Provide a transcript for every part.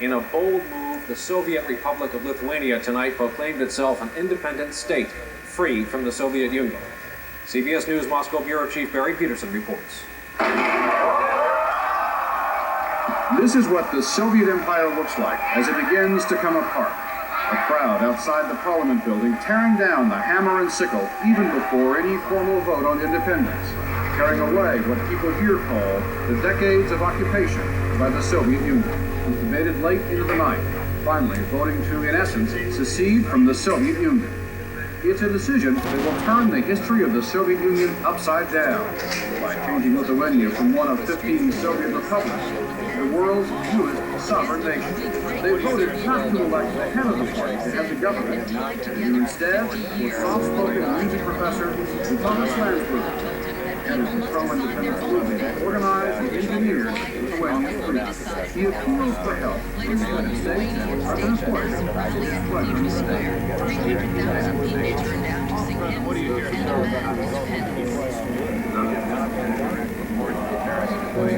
In a bold move, the Soviet Republic of Lithuania tonight proclaimed itself an independent state, free from the Soviet Union. CBS News Moscow Bureau Chief Barry Peterson reports. This is what the Soviet Empire looks like as it begins to come apart. A crowd outside the Parliament building tearing down the hammer and sickle even before any formal vote on independence, tearing away what people here call the decades of occupation by the Soviet Union, and debated late into the night, finally voting to, in essence, secede from the Soviet Union. It's a decision that will turn the history of the Soviet Union upside down by changing Lithuania from one of 15 Soviet republics to the world's newest sovereign nation. They voted not to elect the head of the party to head the government, and instead were soft-spoken music professor Thomas Landsberg and the pro-independence movement organized and engineered Lithuanian freedom. He appeals for help from the United States and President Bush. What do you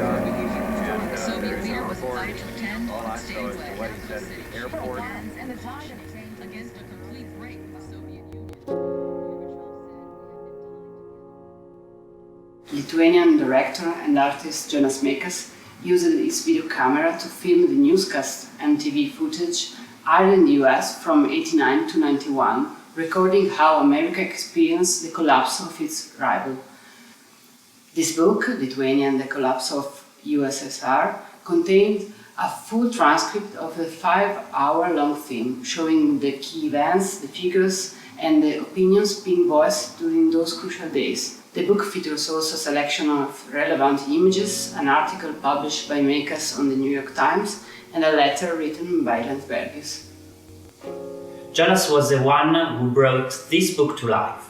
hear? Soviet leader was invited to attend, but stayed away. What he said at the airport. And the tide of change against a complete break with the Soviet Union. Lithuanian director and artist Jonas Mekas used his video camera to film the newscast and TV footage aired in the US from 89 to 91, recording how America experienced the collapse of its rival. This book, Lithuania and the Collapse of USSR, contained a full transcript of the 5-hour-long film, showing the key events, the figures, and the opinions being voiced during those crucial days. The book features also a selection of relevant images, an article published by Mekas on the New York Times, and a letter written by Landsbergis. Jonas was the one who brought this book to life.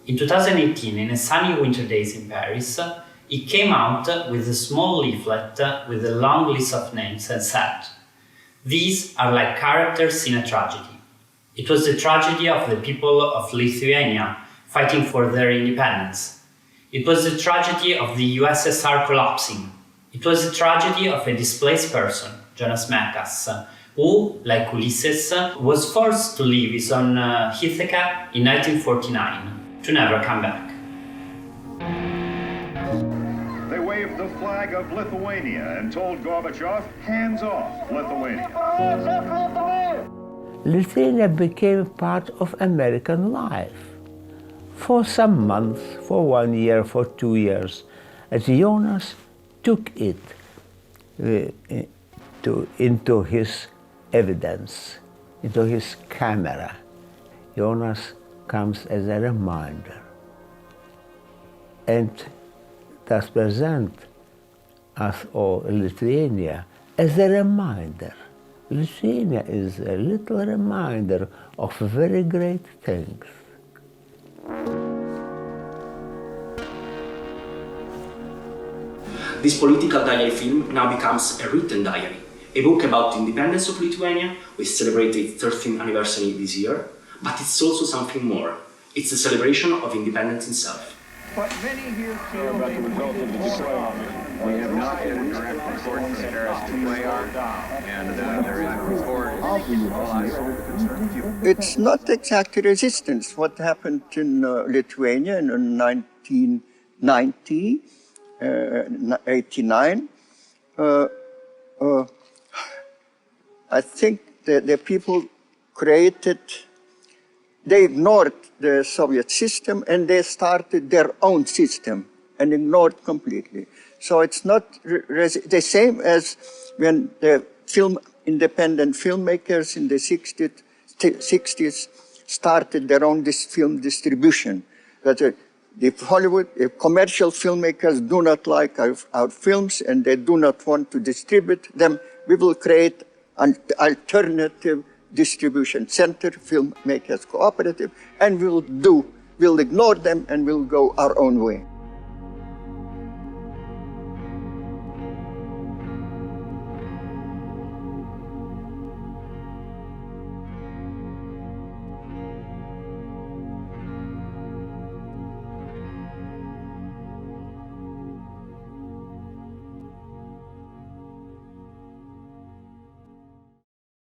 In 2018, in a sunny winter days in Paris, he came out with a small leaflet with a long list of names and said, "These are like characters in a tragedy. It was the tragedy of the people of Lithuania fighting for their independence. It was the tragedy of the USSR collapsing. It was the tragedy of a displaced person, Jonas Mekas, who, like Ulysses, was forced to leave his own Ithaca in 1949, to never come back." They waved the flag of Lithuania and told Gorbachev, hands off Lithuania. Lithuania became part of American life. For some months, for 1 year, for 2 years, as Jonas took it into his evidence, into his camera. Jonas comes as a reminder and does present us all, Lithuania, as a reminder. Lithuania is a little reminder of very great things. This political diary film now becomes a written diary, a book about the independence of Lithuania. We celebrate its 30th anniversary this year, but it's also something more. It's a celebration of independence itself. But many here feel about the result of the declaration. We have not yet a direct report from Paris to Bayard, and there is a report. It's not exactly resistance. What happened in Lithuania in 1990, 89, I think the people created, they ignored the Soviet system and they started their own system and ignored completely. So it's not the same as when the independent filmmakers in the 60s started their own film distribution. That if Hollywood, if commercial filmmakers do not like our films and they do not want to distribute them, we will create an alternative distribution center, filmmakers cooperative, and we'll ignore them and we'll go our own way.